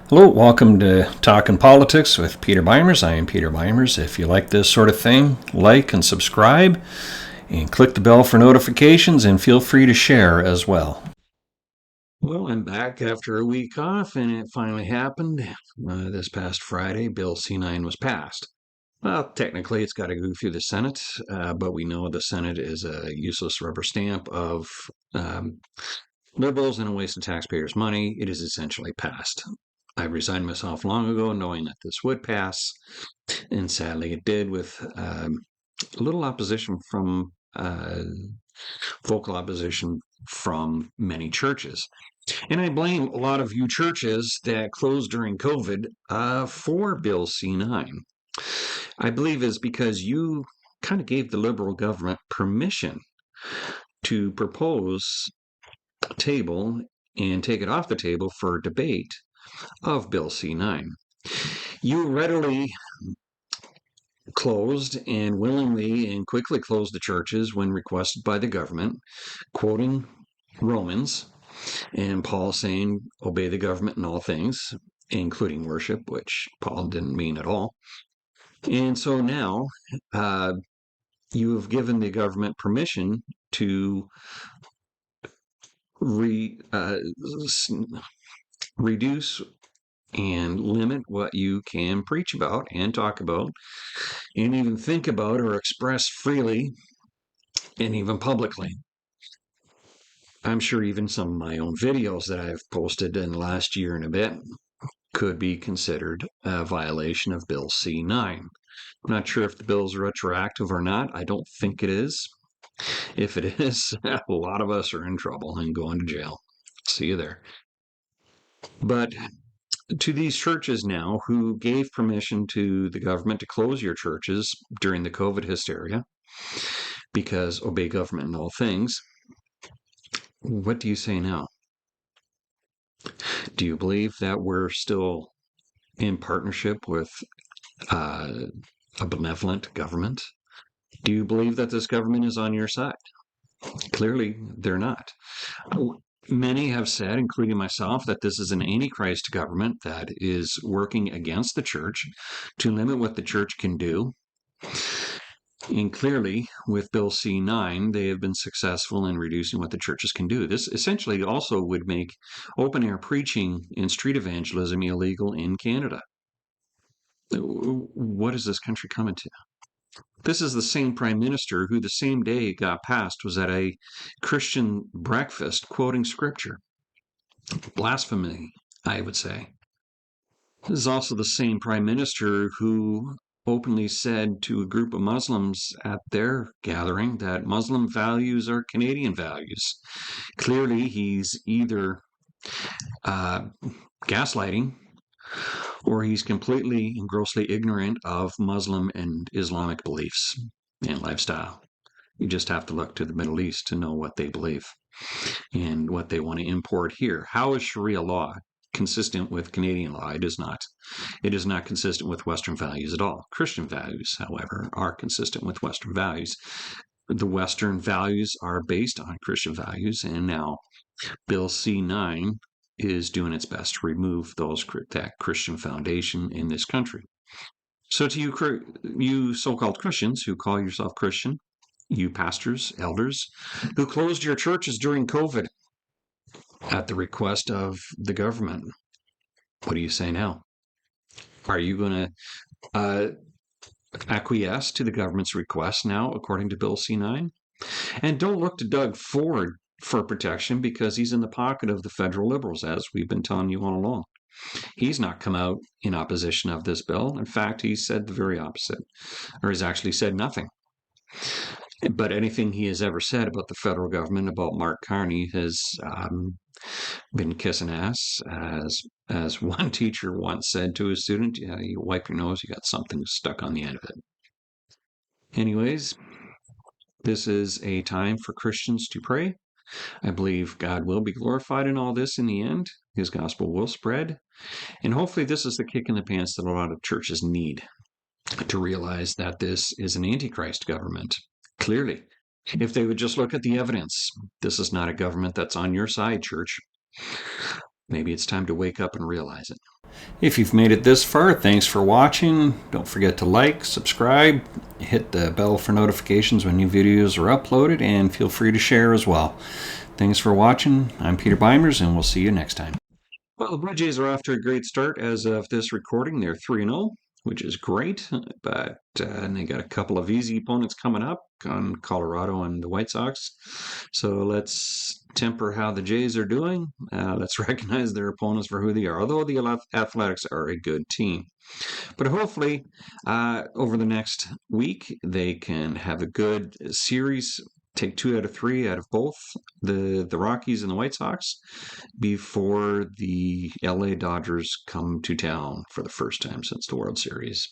Hello, welcome to Talking Politics with Peter Beimers. I am Peter Beimers. If you like this sort of thing, like and subscribe, and click the bell for notifications, and feel free to share as well. Well, I'm back after a week off, and it finally happened. This past Friday, Bill C-9 was passed. Well, technically, it's got to go through the Senate, but we know the Senate is a useless rubber stamp of um, liberals and a waste of taxpayers' money. It is essentially passed. I resigned myself long ago knowing that this would pass, and sadly it did, with a little opposition from vocal opposition from many churches. And I blame a lot of you churches that closed during COVID for Bill C-9. I believe is because you kind of gave the liberal government permission to propose a table and take it off the table for debate of Bill C-9. You readily closed and willingly and quickly closed the churches when requested by the government, quoting Romans and Paul saying, obey the government in all things, including worship, which Paul didn't mean at all. And so now you have given the government permission to reduce and limit what you can preach about and talk about and even think about or express freely and even publicly. I'm sure even some of my own videos that I've posted in the last year and a bit could be considered a violation of Bill C-9. I'm not sure if the bill is retroactive or not. I don't think it is. If it is, a lot of us are in trouble and going to jail. See you there. But to these churches now who gave permission to the government to close your churches during the COVID hysteria, because obey government in all things, what do you say now? Do you believe that we're still in partnership with a benevolent government? Do you believe that this government is on your side? Clearly, they're not. Many have said, including myself, that this is an antichrist government that is working against the church to limit what the church can do. And clearly, with Bill C-9, they have been successful in reducing what the churches can do. This essentially also would make open air preaching and street evangelism illegal in Canada. What is this country coming to? This is the same prime minister who the same day it got passed was at a Christian breakfast quoting scripture. Blasphemy, I would say. This is also the same prime minister who openly said to a group of Muslims at their gathering that Muslim values are Canadian values. Clearly, he's either gaslighting or he's completely and grossly ignorant of Muslim and Islamic beliefs and lifestyle. You just have to look to the Middle East to know what they believe and what they want to import here. How is Sharia law consistent with Canadian law? It is not. It is not consistent with Western values at all. Christian values, however, are consistent with Western values. The Western values are based on Christian values, and now Bill C-9 is doing its best to remove that Christian foundation in this country. So to you so-called Christians who call yourself Christian, you pastors, elders, who closed your churches during COVID at the request of the government, what do you say now? Are you going to acquiesce to the government's request now, according to Bill C-9? And don't look to Doug Ford for protection because he's in the pocket of the federal liberals, as we've been telling you all along. He's not come out in opposition of this bill. In fact, he said the very opposite, or he's actually said nothing. But anything he has ever said about the federal government, about Mark Carney, has been kissing ass. As one teacher once said to a student, yeah, you wipe your nose, you got something stuck on the end of it. Anyways, this is a time for Christians to pray. I believe God will be glorified in all this in the end. His gospel will spread. And hopefully this is the kick in the pants that a lot of churches need to realize that this is an antichrist government. Clearly, if they would just look at the evidence, this is not a government that's on your side, church. Maybe it's time to wake up and realize it. If you've made it this far, thanks for watching. Don't forget to like, subscribe, hit the bell for notifications when new videos are uploaded, and feel free to share as well. Thanks for watching. I'm Peter Beimers, and we'll see you next time. Well, the Blue Jays are off to a great start as of this recording. They're 3-0, which is great, but they got a couple of easy opponents coming up on Colorado and the White Sox. So let's temper how the Jays are doing. Let's recognize their opponents for who they are, although the Athletics are a good team. But hopefully, over the next week, they can have a good series. Take 2 out of 3 out of both the Rockies and the White Sox before the LA Dodgers come to town for the first time since the World Series.